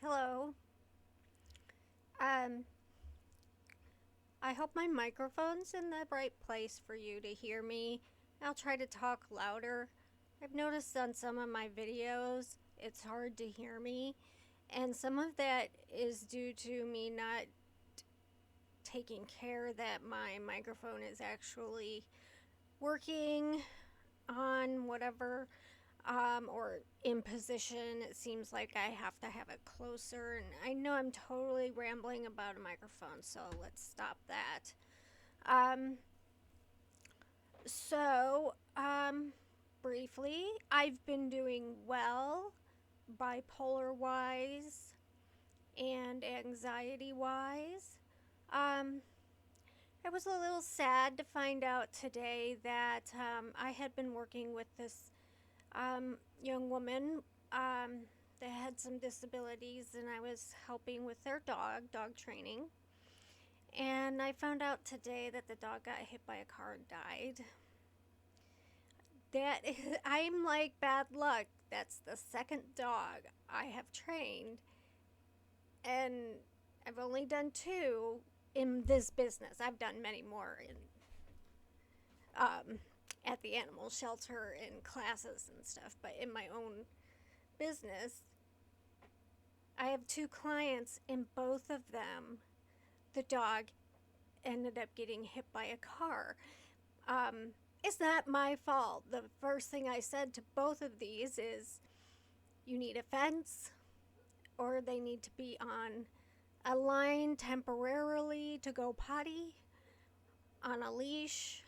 Hello. Um, I hope my microphone's in the right place for you to hear me. I'll try to talk louder. I've noticed on some of my videos it's hard to hear me, and some of that is due to me not taking care that my microphone is actually working on whatever or in position. It seems like I have to have it closer, and I know I'm totally rambling about a microphone, so let's stop that. Um, so, briefly, I've been doing well, bipolar wise and anxiety wise. Um, I was a little sad to find out today that I had been working with this young woman that had some disabilities, and I was helping with their dog training. And I found out today that the dog got hit by a car and died. That I'm like bad luck. That's the second dog I have trained, and I've only done two in this business. I've done many more in at the animal shelter and classes and stuff, but in my own business, I have two clients, and both of them, the dog ended up getting hit by a car. It's not my fault. The first thing I said to both of these is you need a fence, or they need to be on a line temporarily to go potty, on a leash.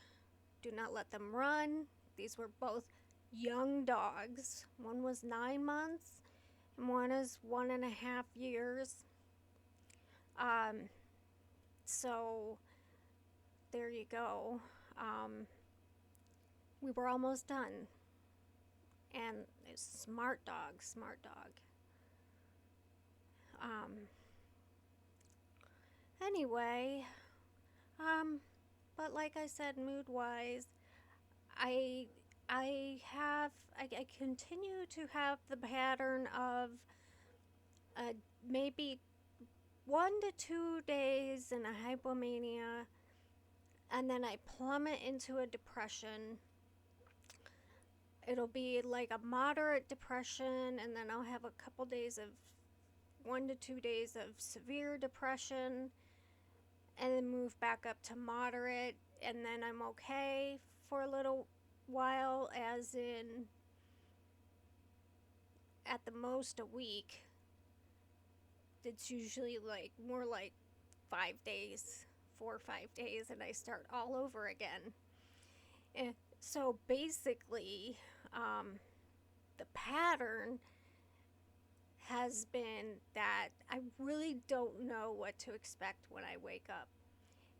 Do not let them run. These were both young dogs. One was 9 months, and one is 1.5 years. Um, so there you go. We were almost done, and it's smart dog, smart dog. Um, anyway, um, but like I said, mood wise, I I continue to have the pattern of uh, maybe 1 to 2 days in a hypomania, and then I plummet into a depression. It'll be like a moderate depression, and then I'll have a couple days of 1 to 2 days of severe depression, and then move back up to moderate, and then I'm okay for a little while, as in at the most a week. It's usually like more like 5 days, 4 or 5 days, and I start all over again. And so basically, the pattern has been that I really don't know what to expect when I wake up.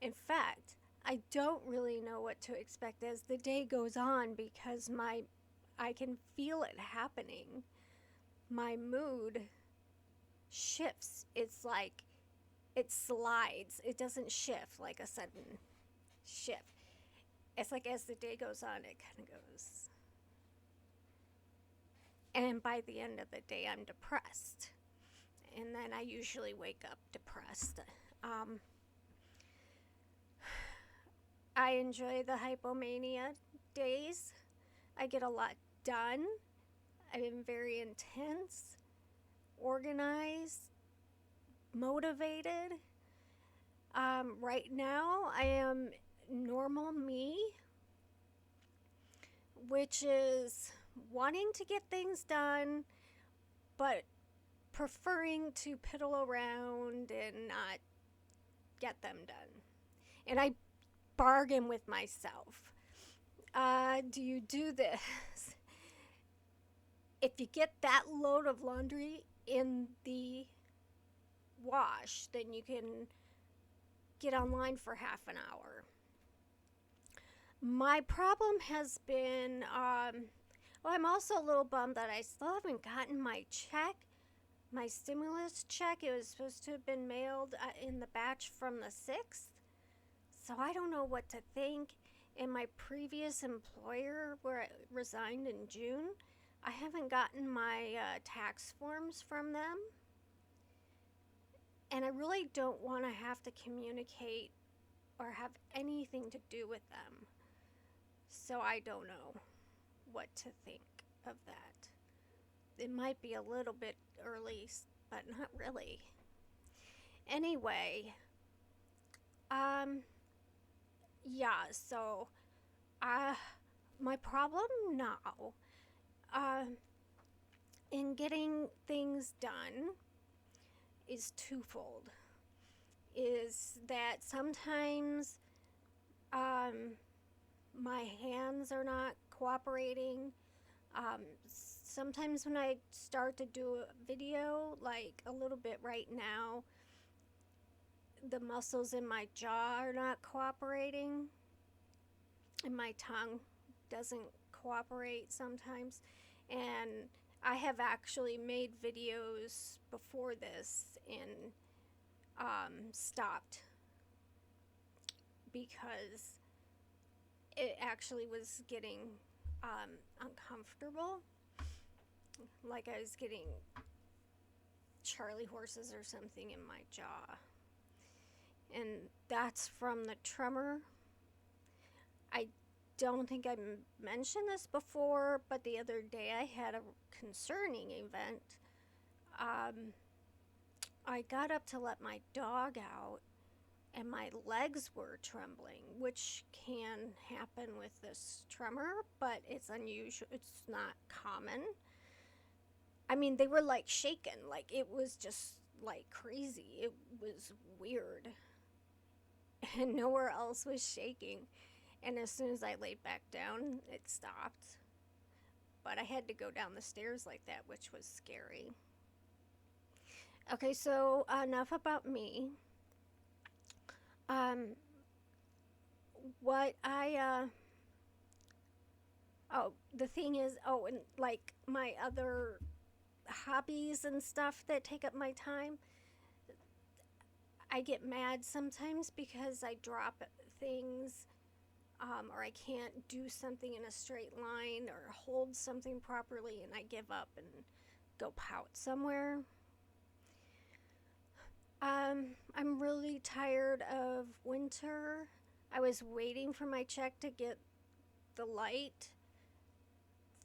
In fact, I don't really know what to expect as the day goes on, because I can feel it happening. My mood shifts. It's like it slides. It doesn't shift like a sudden shift. It's like as the day goes on, it kind of goes. And by the end of the day, I'm depressed. And then I usually wake up depressed. Um, I enjoy the hypomania days. I get a lot done. I'm very intense, organized, motivated. Right now, I am normal me, which is wanting to get things done, but preferring to piddle around and not get them done. And I bargain with myself. Do you do this? If you get that load of laundry in the wash, then you can get online for half an hour. My problem has been, well, I'm also a little bummed that I still haven't gotten my check, my stimulus check. It was supposed to have been mailed in the batch from the 6th. So I don't know what to think. In my previous employer, where I resigned in June, I haven't gotten my tax forms from them. And I really don't want to have to communicate or have anything to do with them. So I don't know what to think of that. It might be a little bit early, but not really. Anyway, yeah, so my problem now in getting things done is twofold. Is that sometimes my hands are not cooperating. Sometimes when I start to do a video, like a little bit right now, the muscles in my jaw are not cooperating, and my tongue doesn't cooperate sometimes. And I have actually made videos before this and stopped because it actually was getting uncomfortable, like I was getting Charlie horses or something in my jaw. And that's from the tremor. I don't think I mentioned this before, but the other day I had a concerning event. I got up to let my dog out, and my legs were trembling, which can happen with this tremor, but it's unusual. It's not common. I mean, they were like shaken, like it was just like crazy. It was weird. And nowhere else was shaking. And as soon as I laid back down, it stopped. But I had to go down the stairs like that, which was scary. Okay, so enough about me. What I, the thing is, and like my other hobbies and stuff that take up my time, I get mad sometimes because I drop things, or I can't do something in a straight line or hold something properly, and I give up and go pout somewhere. I'm really tired of winter. I was waiting for my check to get the light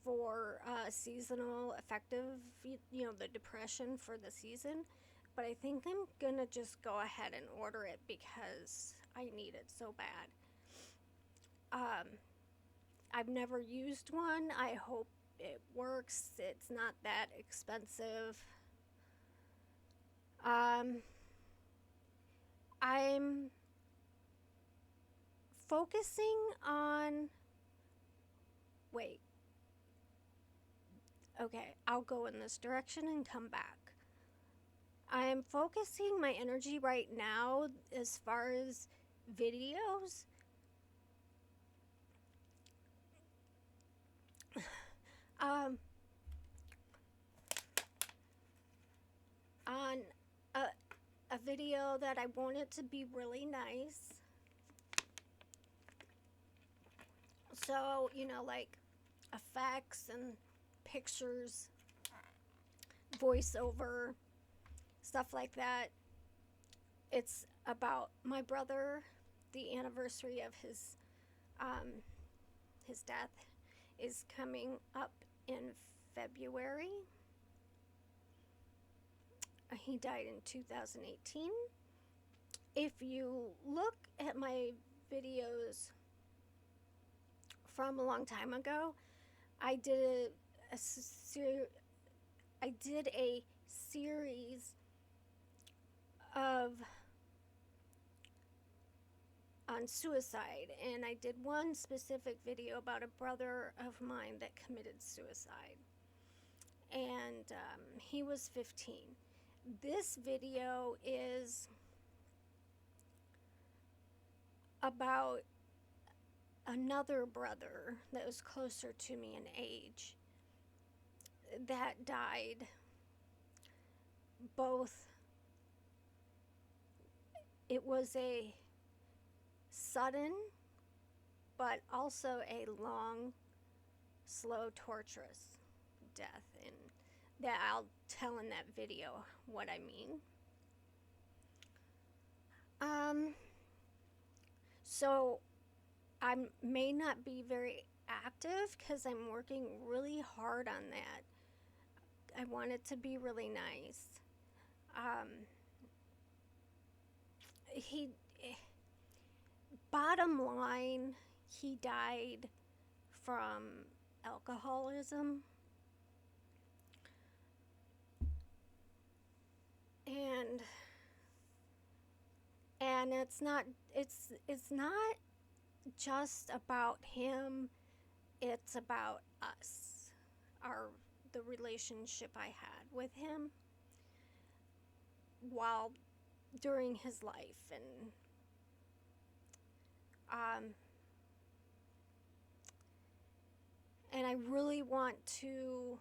for seasonal affective, the depression for the season. But I think I'm gonna just go ahead and order it because I need it so bad. I've never used one. I hope it works. It's not that expensive. I'm focusing on. Wait. Okay, I'll go in this direction and come back. I'm focusing my energy right now as far as videos. On a video that I want it to be really nice. So, like effects and pictures, voiceover, stuff like that. It's about my brother. The anniversary of his death is coming up in February. He died in 2018. If you look at my videos from a long time ago, I did a series on suicide, and I did one specific video about a brother of mine that committed suicide, and he was 15. This video is about another brother that was closer to me in age that died. It was a sudden, but also a long, slow, torturous death, and that I'll tell in that video what I mean. Um, so I may not be very active because I'm working really hard on that. I want it to be really nice. Um, he, bottom line, he died from alcoholism, and it's not just about him. It's about us, our the relationship I had with him while during his life, um, and I really want to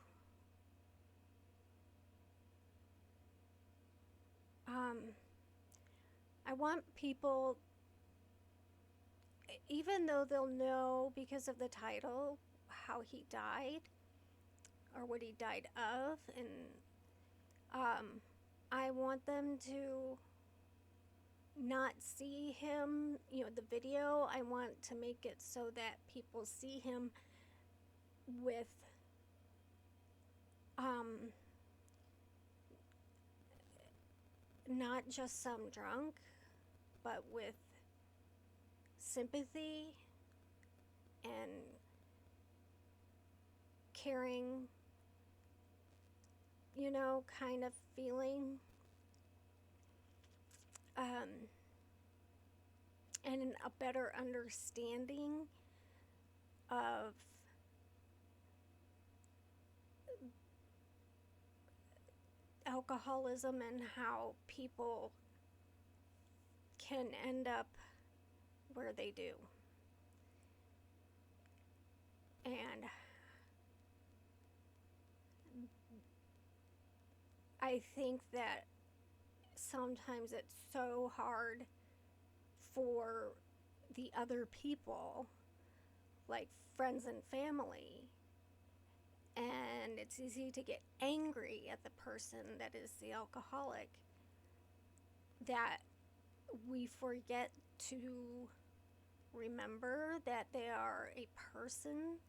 um, I want people, even though they'll know because of the title how he died or what he died of, and I want them to not see him, the video. I want to make it so that people see him with um, not just some drunk, but with sympathy and caring, kind of feeling. Um, and a better understanding of alcoholism and how people can end up where they do. And I think that sometimes it's so hard for the other people, like friends and family, and it's easy to get angry at the person that is the alcoholic, that we forget to remember that they are a person,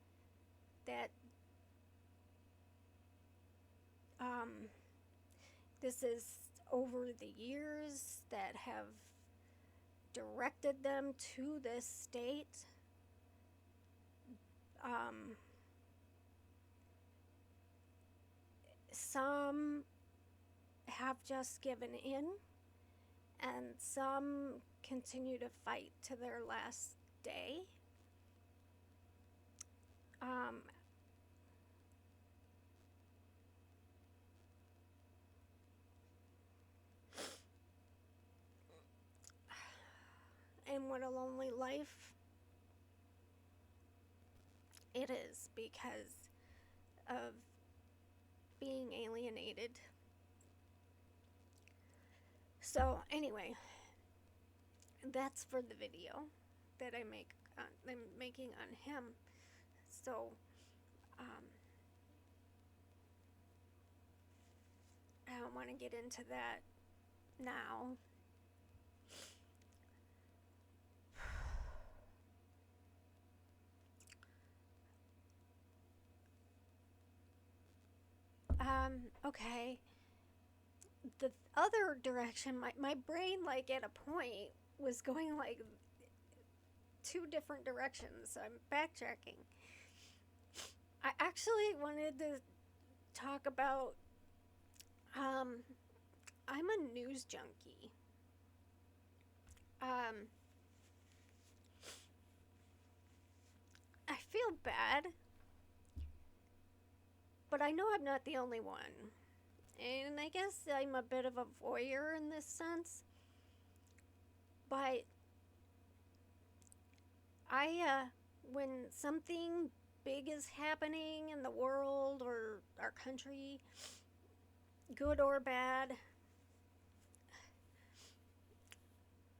that this is over the years that have directed them to this state. Some have just given in, and some continue to fight to their last day. And what a lonely life it is because of being alienated. So anyway, that's for the video that I'm making on him. So I don't want to get into that now. Okay. The other direction, my brain, like, at a point was going like two different directions, so I'm backtracking. I actually wanted to talk about, I'm a news junkie. I feel bad, but I know I'm not the only one. And I guess I'm a bit of a voyeur in this sense. But when something big is happening in the world or our country, good or bad,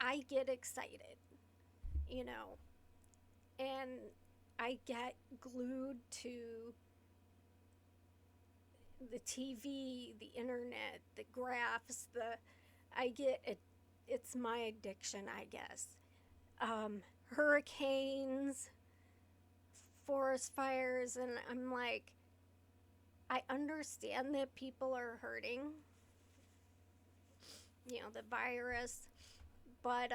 I get excited, and I get glued to the TV, the internet, the graphs, I get it's my addiction, I guess. Hurricanes, forest fires, and I'm like, I understand that people are hurting, the virus, but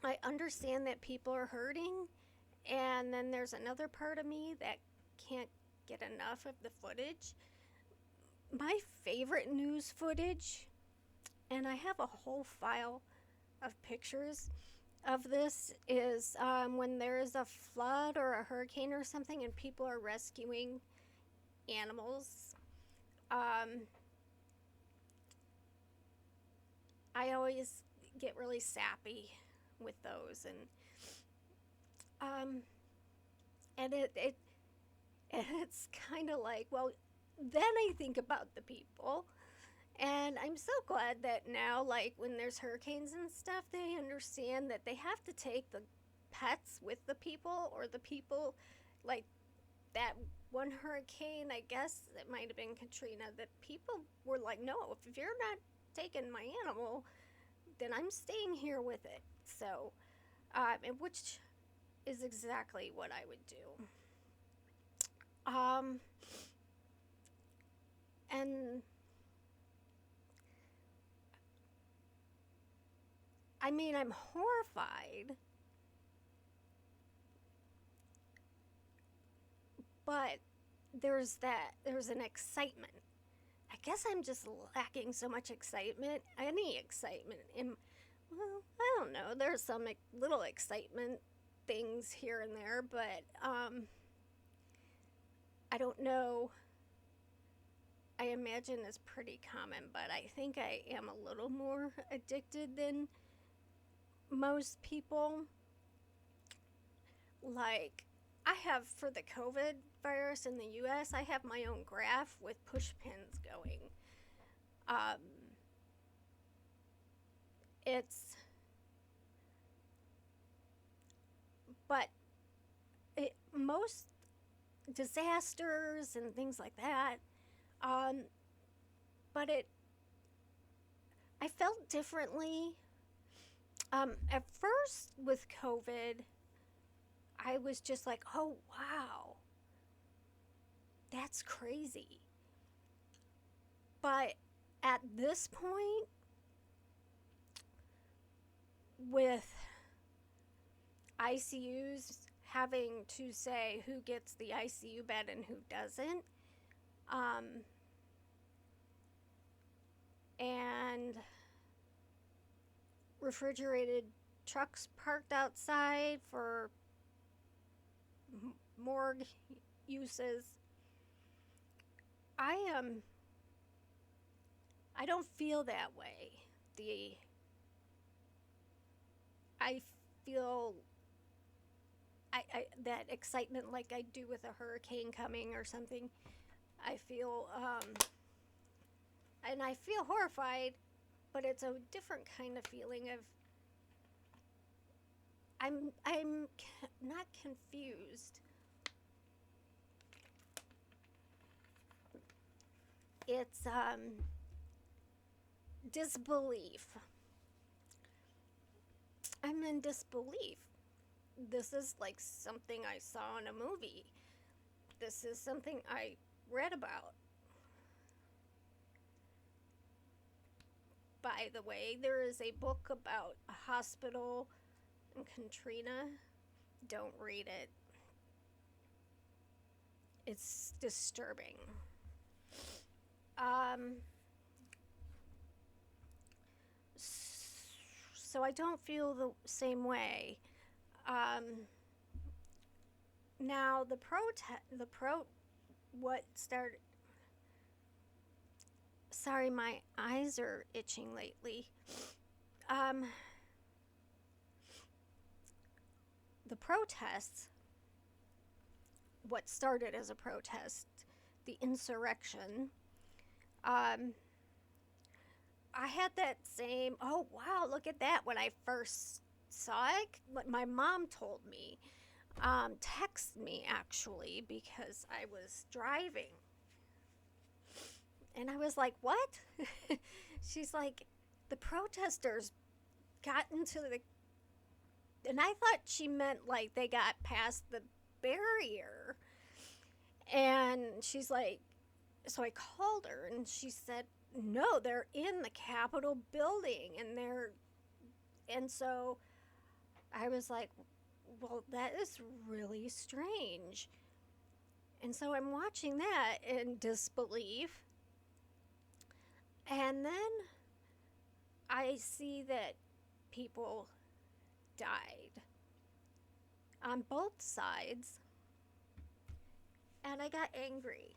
I understand that people are hurting, and then there's another part of me that can't get enough of the footage. My favorite news footage, and I have a whole file of pictures of this, is when there is a flood or a hurricane or something and people are rescuing animals. I always get really sappy with those, and it's kind of like, well, then I think about the people, and I'm so glad that now, like when there's hurricanes and stuff, they understand that they have to take the pets with the people, or the people, like that one hurricane, I guess it might have been Katrina, that people were like, no, if you're not taking my animal, then I'm staying here with it. So, and which is exactly what I would do. And I mean, I'm horrified, but there's an excitement. I guess I'm just lacking so much excitement, any excitement in, well, I don't know, there's some little excitement things here and there, but I don't know. I imagine it's pretty common, but I think I am a little more addicted than most people. Like, I have, for the COVID virus in the US, I have my own graph with push pins going. But most disasters and things like that, but I felt differently. At first with COVID, I was just like, oh, wow, that's crazy. But at this point, with ICUs having to say who gets the ICU bed and who doesn't, and refrigerated trucks parked outside for morgue uses, I don't feel that way. I feel that excitement like I do with a hurricane coming or something. I feel and I feel horrified, but it's a different kind of feeling of I'm not confused. It's disbelief. I'm in disbelief. This is like something I saw in a movie. This is something I read about. By the way, there is a book about a hospital in Katrina. Don't read it. It's disturbing. So I don't feel the same way. Now what started, sorry, my eyes are itching lately. The protests, what started as a protest, the insurrection, I had that same, oh wow, look at that, when I first saw it. What my mom told me, texted me actually, because I was driving. And I was like, what? She's like, the protesters got into the, and I thought she meant like they got past the barrier. And she's like, so I called her and she said, no, they're in the Capitol building and so I was like, well, that is really strange. And so I'm watching that in disbelief. And then I see that people died on both sides. And I got angry.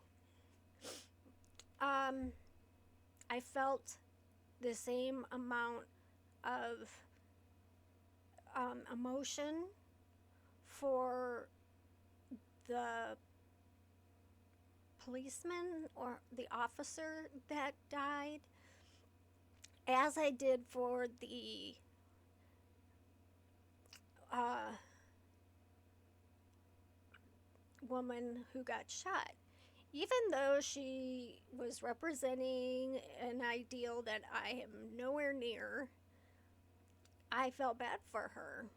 I felt the same amount of emotion for the policeman or the officer that died as I did for the woman who got shot. Even though she was representing an ideal that I am nowhere near, I felt bad for her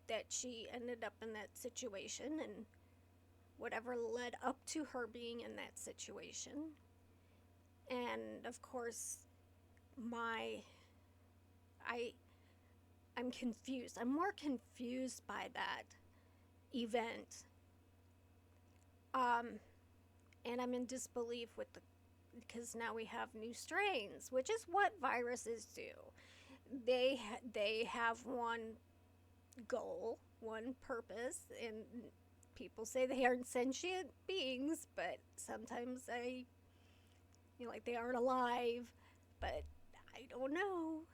that she ended up in that situation and whatever led up to her being in that situation. And of course, I'm confused. I'm more confused by that event. And I'm in disbelief because now we have new strains, which is what viruses do. They have one goal, one purpose, and people say they aren't sentient beings, but sometimes like they aren't alive, but I don't know.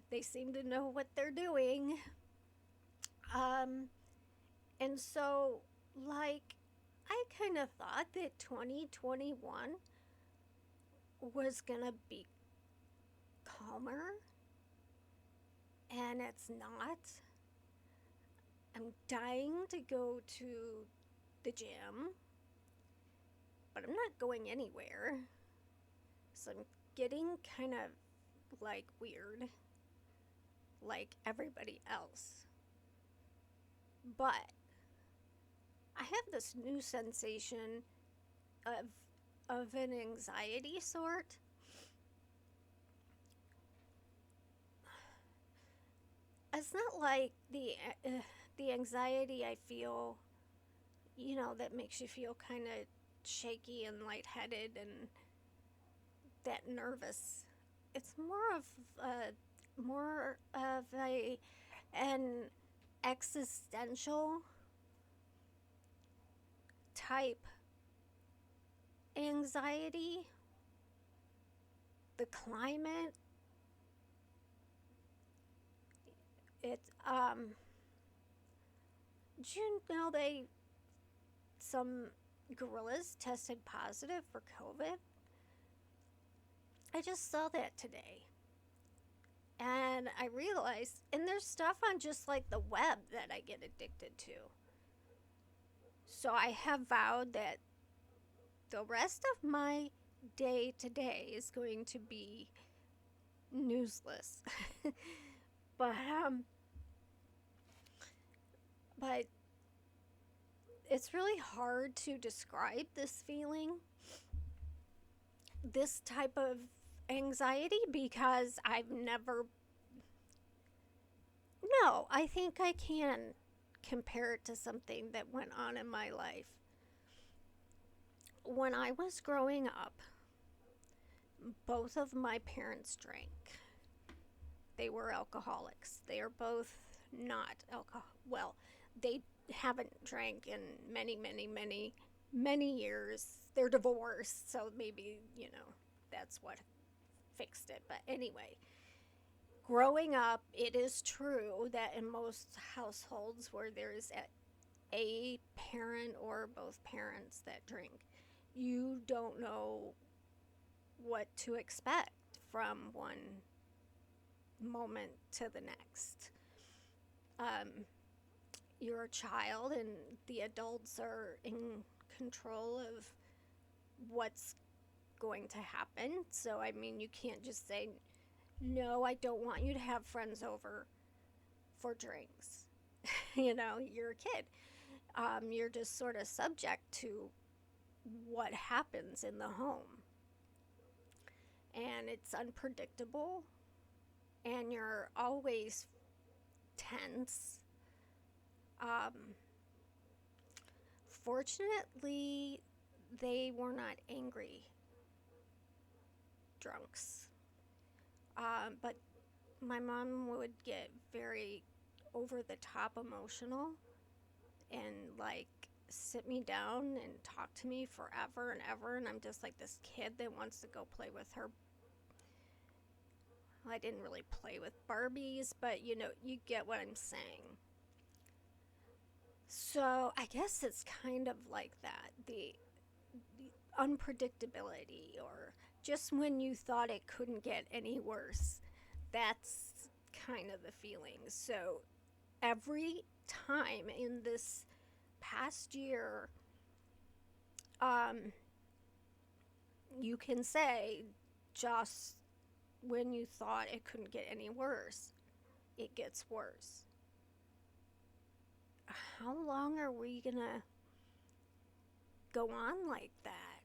They seem to know what they're doing. And so, like, I kind of thought that 2021 was gonna be calmer, and it's not. I'm dying to go to the gym, but I'm not going anywhere. So I'm getting kind of like weird, like everybody else. But I have this new sensation of an anxiety sort. It's not like the anxiety I feel, that makes you feel kind of shaky and lightheaded and that nervous. It's more of an existential type anxiety. The climate, it's did you know some gorillas tested positive for COVID? I just saw that today. And I realized, and there's stuff on just like the web that I get addicted to. So I have vowed that the rest of my day today is going to be newsless. but it's really hard to describe this feeling, this type of anxiety, because I think I can compare it to something that went on in my life. When I was growing up, both of my parents drank. They were alcoholics. They are both not well, they haven't drank in many, many, many, many years. They're divorced, so maybe, that's what fixed it. But anyway, growing up, it is true that in most households where there's a parent or both parents that drink, you don't know what to expect from one moment to the next. You're a child and the adults are in control of what's going to happen. So, I mean, you can't just say, no, I don't want you to have friends over for drinks. You're a kid. You're just sort of subject to what happens in the home. And it's unpredictable, and you're always tense. Fortunately, they were not angry drunks. But my mom would get very over the top emotional and like sit me down and talk to me forever and ever, and I'm just like this kid that wants to go play with her. I didn't really play with Barbies, but you get what I'm saying. So I guess it's kind of like that, the unpredictability, or just when you thought it couldn't get any worse. That's kind of the feeling. So every time in this past year, you can say, just when you thought it couldn't get any worse, it gets worse. How long are we gonna go on like that?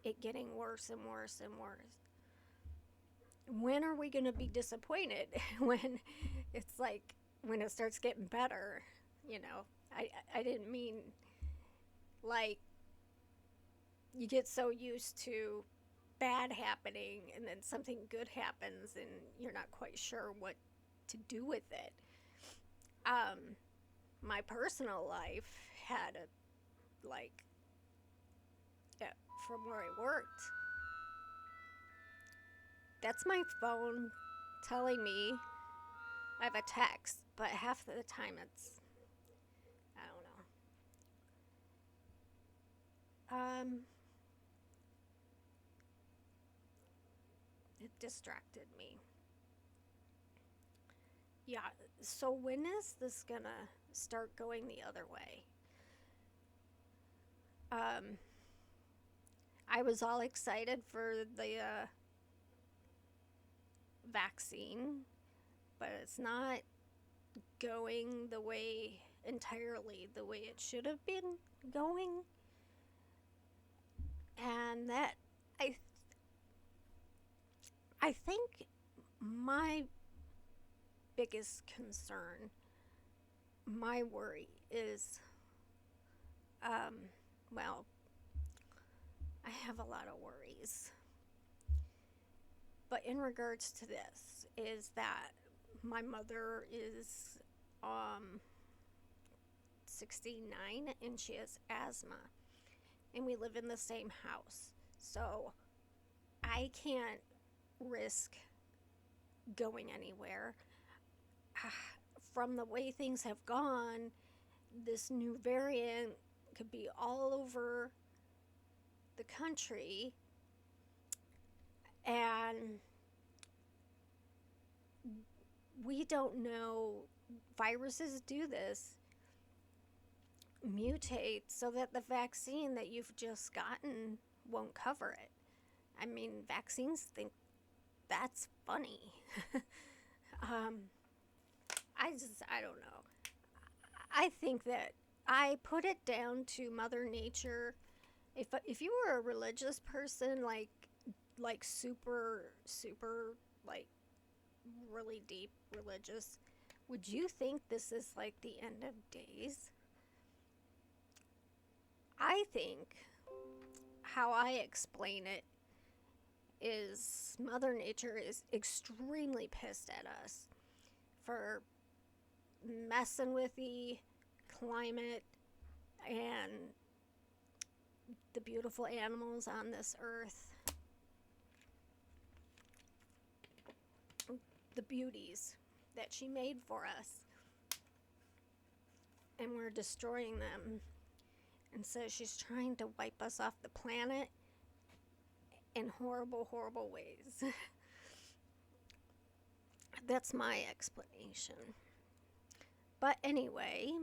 It getting worse and worse and worse. When are we gonna be disappointed when it's like, when it starts getting better? I didn't mean like you get so used to bad happening and then something good happens and you're not quite sure what to do with it. My personal life had from where I worked, that's my phone telling me I have a text, but half the time it's, I don't know. It distracted me. Yeah, so when is this gonna start going the other way? I was all excited for the vaccine, but it's not going entirely the way it should have been going. And that, I think my biggest concern, my worry is, well, I have a lot of worries. But in regards to this, is that my mother is 69 and she has asthma. And we live in the same house. So I can't risk going anywhere. From the way things have gone, this new variant could be all over the country, and we don't know. Viruses do this, mutate, so that the vaccine that you've just gotten won't cover it. I mean, vaccines think that's funny. I don't know. I think that I put it down to Mother Nature. If you were a religious person, like super like really deep religious, would you think this is like the end of days? I think how I explain it is Mother Nature is extremely pissed at us for messing with the climate and the beautiful animals on this earth, the beauties that she made for us, and we're destroying them. And so she's trying to wipe us off the planet in horrible, horrible ways. That's my explanation. But anyway,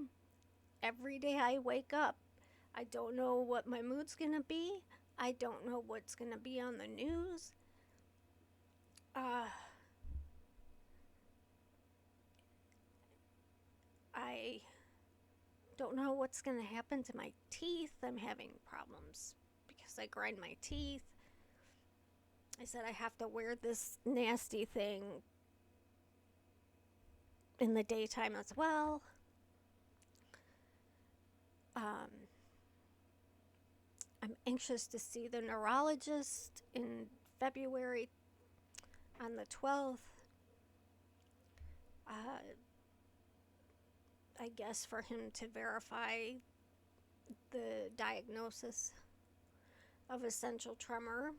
every day I wake up, I don't know what my mood's gonna be. I don't know what's going to be on the news. I don't know what's going to happen to my teeth. I'm having problems because I grind my teeth. I said I have to wear this nasty thing in the daytime as well. I'm anxious to see the neurologist in February on the 12th. I guess for him to verify the diagnosis of essential tremor.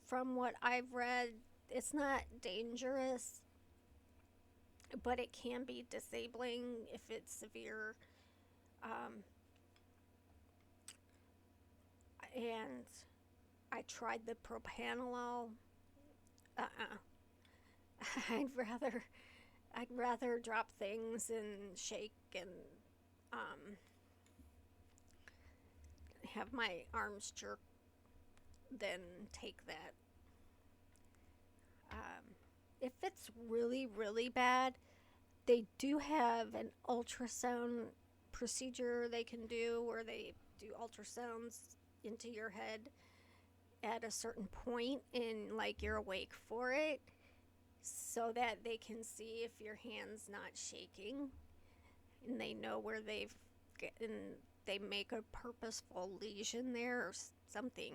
From what I've read, it's not dangerous, but it can be disabling if it's severe. And I tried the propranolol. I'd rather drop things and shake and have my arms jerk than take that. If it's really, really bad, they do have an ultrasound procedure they can do where they do ultrasounds into your head at a certain point and like you're awake for it so that they can see if your hand's not shaking and they know where they make a purposeful lesion there or something.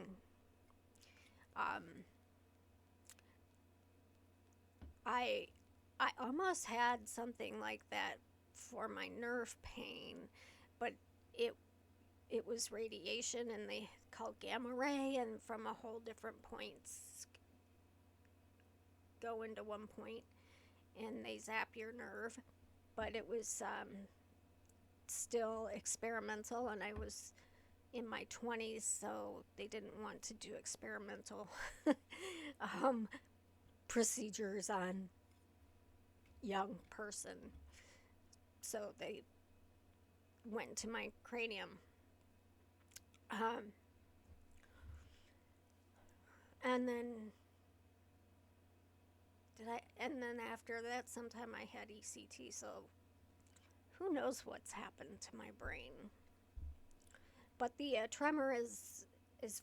I almost had something like that for my nerve pain, but it was radiation and they called gamma ray, and from a whole different points go into one point and they zap your nerve. But it was still experimental, and I was in my 20s, so they didn't want to do experimental procedures on young person, so they went to my cranium. And then after that sometime I had ECT, so who knows what's happened to my brain. But the tremor is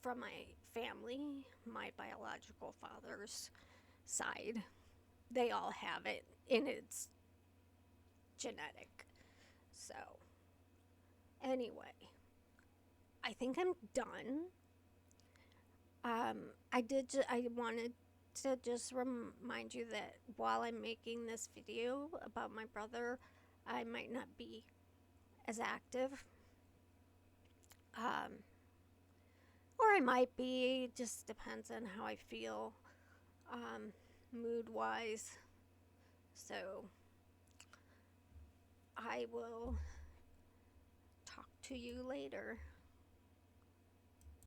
from my family, my biological father's side. They all have it, and it's genetic. So, anyway, I think I'm done. I wanted to just remind you that while I'm making this video about my brother, I might not be as active. Or I might be, just depends on how I feel, mood-wise. So, I will talk to you later.